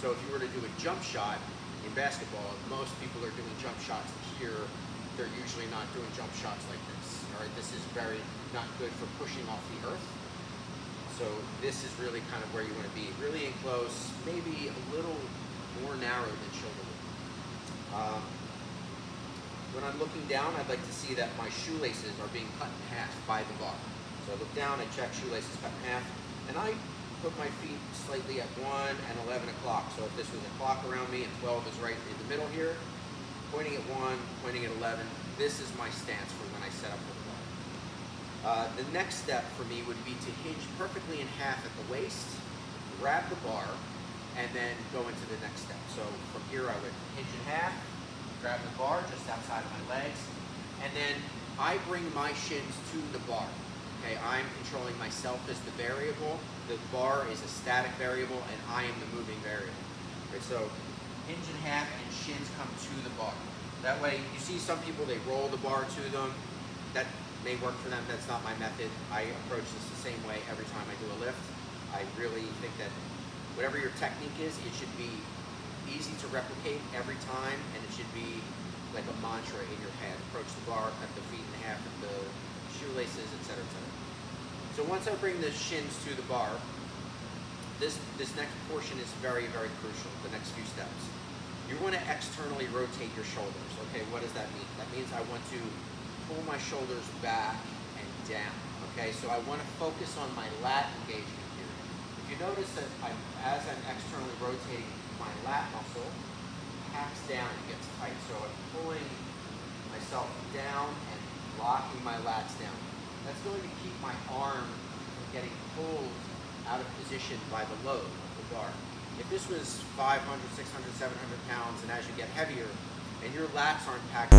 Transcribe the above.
So if you were to do a jump shot in basketball, most people are doing jump shots here. They're usually not doing jump shots like this. All right, this is very not good for pushing off the earth. So this is really kind of where you want to be, really enclosed, maybe a little more narrow than shoulder width. When I'm looking down, I'd like to see that my shoelaces are being cut in half by the bar. So I look down, I check shoelaces cut in half, and I put my feet slightly at 1 and 11 o'clock. So if this was a clock around me and 12 is right in the middle here, pointing at 1, pointing at 11, this is my stance for when I set up for the bar. The next step for me would be to hinge perfectly in half at the waist, grab the bar, and then go into the next step. So from here I would hinge in half, grab the bar just outside of my legs, and then I bring my shins to the bar. Okay, I'm controlling myself as the variable. The bar is a static variable, and I am the moving variable. Okay, so hinge in half and shins come to the bar. That way, you see some people, they roll the bar to them. That may work for them. That's not my method. I approach this the same way every time I do a lift. I really think that whatever your technique is, it should be easy to replicate every time, and it should be like a mantra in your head. Approach the bar, cut the feet in half with the shoelaces, etc., etc. So once I bring the shins to the bar, this next portion is very, very crucial, the next few steps. You want to externally rotate your shoulders. Okay, what does that mean? That means I want to pull my shoulders back and down. Okay, so I want to focus on my lat engagement here. If you notice that as I'm externally rotating, my lat muscle packs down and gets tight. So I'm pulling myself down and locking my lats down. That's going to keep my arm from getting pulled out of position by the load of the bar. If this was 500, 600, 700 pounds, and as you get heavier, and your lats aren't packed